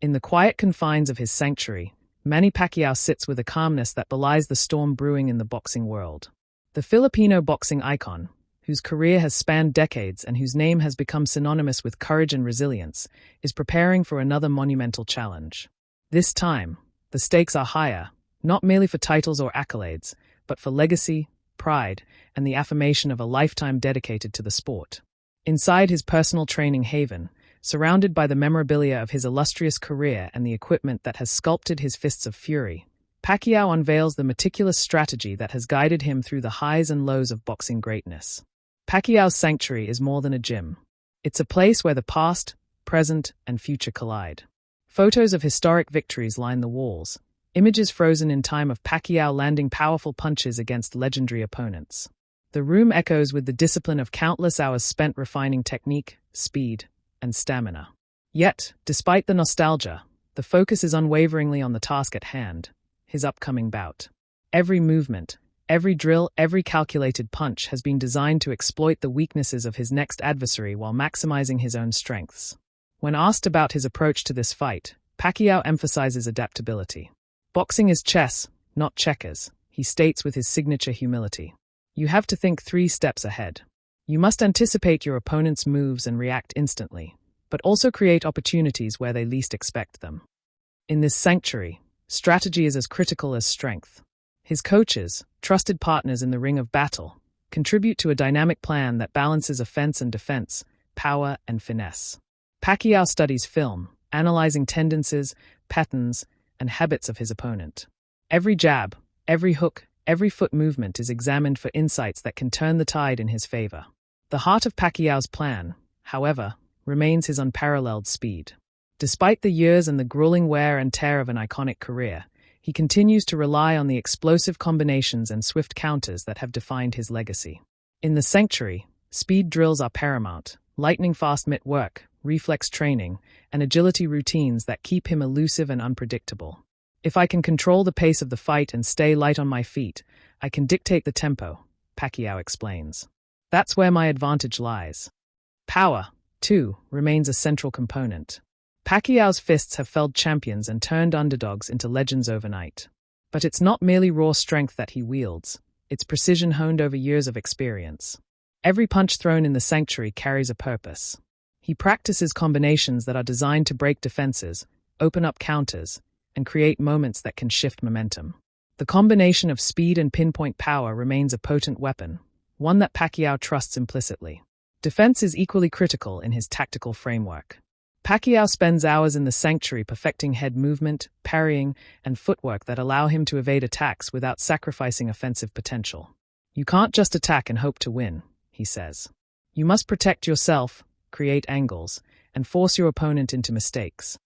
In the quiet confines of his sanctuary, Manny Pacquiao sits with a calmness that belies the storm brewing in the boxing world. The Filipino boxing icon, whose career has spanned decades and whose name has become synonymous with courage and resilience, is preparing for another monumental challenge. This time, the stakes are higher, not merely for titles or accolades, but for legacy, pride, and the affirmation of a lifetime dedicated to the sport. Inside his personal training haven, surrounded by the memorabilia of his illustrious career and the equipment that has sculpted his fists of fury, Pacquiao unveils the meticulous strategy that has guided him through the highs and lows of boxing greatness. Pacquiao's sanctuary is more than a gym. It's a place where the past, present, and future collide. Photos of historic victories line the walls, images frozen in time of Pacquiao landing powerful punches against legendary opponents. The room echoes with the discipline of countless hours spent refining technique, speed, and stamina. Yet, despite the nostalgia, the focus is unwaveringly on the task at hand, his upcoming bout. Every movement, every drill, every calculated punch has been designed to exploit the weaknesses of his next adversary while maximizing his own strengths. When asked about his approach to this fight, Pacquiao emphasizes adaptability. Boxing is chess, not checkers, he states with his signature humility. You have to think 3 steps ahead. You must anticipate your opponent's moves and react instantly, but also create opportunities where they least expect them. In this sanctuary, strategy is as critical as strength. His coaches, trusted partners in the ring of battle, contribute to a dynamic plan that balances offense and defense, power and finesse. Pacquiao studies film, analyzing tendencies, patterns, and habits of his opponent. Every jab, every hook, every foot movement is examined for insights that can turn the tide in his favor. The heart of Pacquiao's plan, however, remains his unparalleled speed. Despite the years and the grueling wear and tear of an iconic career, he continues to rely on the explosive combinations and swift counters that have defined his legacy. In the sanctuary, speed drills are paramount, lightning-fast mitt work, reflex training, and agility routines that keep him elusive and unpredictable. If I can control the pace of the fight and stay light on my feet, I can dictate the tempo, Pacquiao explains. That's where my advantage lies. Power, too, remains a central component. Pacquiao's fists have felled champions and turned underdogs into legends overnight. But it's not merely raw strength that he wields, it's precision honed over years of experience. Every punch thrown in the sanctuary carries a purpose. He practices combinations that are designed to break defenses, open up counters, and create moments that can shift momentum. The combination of speed and pinpoint power remains a potent weapon, one that Pacquiao trusts implicitly. Defense is equally critical in his tactical framework. Pacquiao spends hours in the sanctuary perfecting head movement, parrying, and footwork that allow him to evade attacks without sacrificing offensive potential. You can't just attack and hope to win, he says. You must protect yourself, create angles, and force your opponent into mistakes.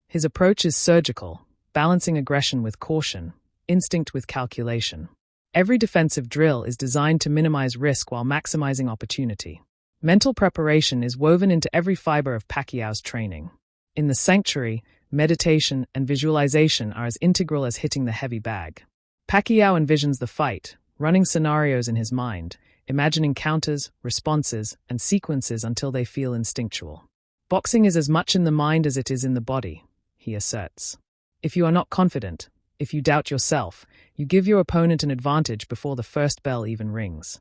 His approach is surgical, balancing aggression with caution, instinct with calculation. Every defensive drill is designed to minimize risk while maximizing opportunity. Mental preparation is woven into every fiber of Pacquiao's training. In the sanctuary, meditation and visualization are as integral as hitting the heavy bag. Pacquiao envisions the fight, running scenarios in his mind, imagining counters, responses, and sequences until they feel instinctual. Boxing is as much in the mind as it is in the body, he asserts. If you are not confident, if you doubt yourself, you give your opponent an advantage before the first bell even rings.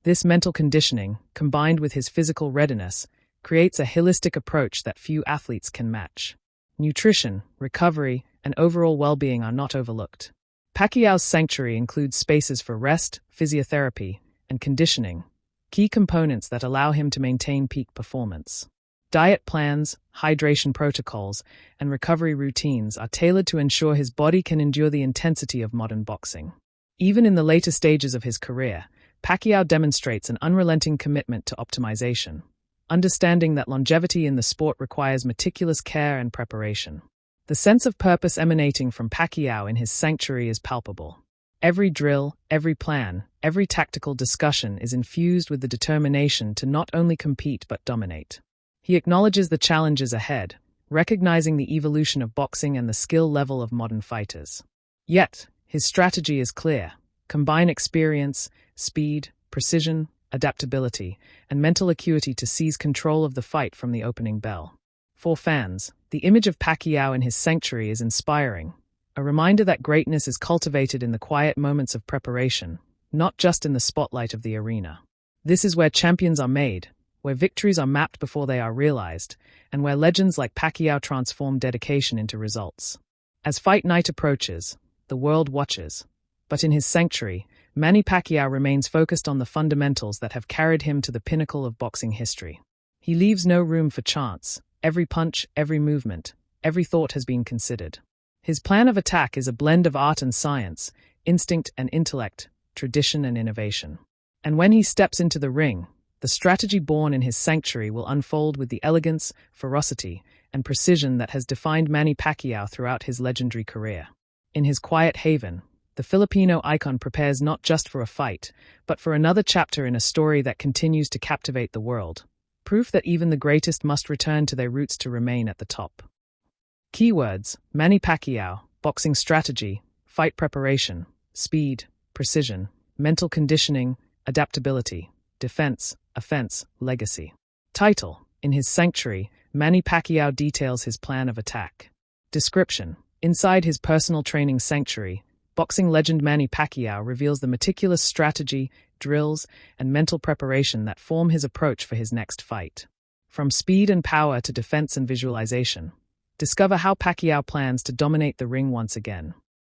This mental conditioning, combined with his physical readiness, creates a holistic approach that few athletes can match. Nutrition, recovery, and overall well-being are not overlooked. Pacquiao's sanctuary includes spaces for rest, physiotherapy, and conditioning, key components that allow him to maintain peak performance. Diet plans, hydration protocols, and recovery routines are tailored to ensure his body can endure the intensity of modern boxing. Even in the later stages of his career, Pacquiao demonstrates an unrelenting commitment to optimization, understanding that longevity in the sport requires meticulous care and preparation. The sense of purpose emanating from Pacquiao in his sanctuary is palpable. Every drill, every plan, every tactical discussion is infused with the determination to not only compete but dominate. He acknowledges the challenges ahead, recognizing the evolution of boxing and the skill level of modern fighters. Yet, his strategy is clear. Combine experience, speed, precision, adaptability, and mental acuity to seize control of the fight from the opening bell. For fans, the image of Pacquiao in his sanctuary is inspiring, a reminder that greatness is cultivated in the quiet moments of preparation, not just in the spotlight of the arena. This is where champions are made, where victories are mapped before they are realized, and where legends like Pacquiao transform dedication into results. As fight night approaches, the world watches. But in his sanctuary, Manny Pacquiao remains focused on the fundamentals that have carried him to the pinnacle of boxing history. He leaves no room for chance. Every punch, every movement, every thought has been considered. His plan of attack is a blend of art and science, instinct and intellect, tradition and innovation. And when he steps into the ring, the strategy born in his sanctuary will unfold with the elegance, ferocity, and precision that has defined Manny Pacquiao throughout his legendary career. In his quiet haven, the Filipino icon prepares not just for a fight, but for another chapter in a story that continues to captivate the world. Proof that even the greatest must return to their roots to remain at the top. Keywords: Manny Pacquiao, boxing strategy, fight preparation, speed, precision, mental conditioning, adaptability, defense, offense, legacy. Title: In his sanctuary, Manny Pacquiao details his plan of attack. Description: Inside his personal training sanctuary, boxing legend Manny Pacquiao reveals the meticulous strategy, drills, and mental preparation that form his approach for his next fight. From speed and power to defense and visualization, discover how Pacquiao plans to dominate the ring once again.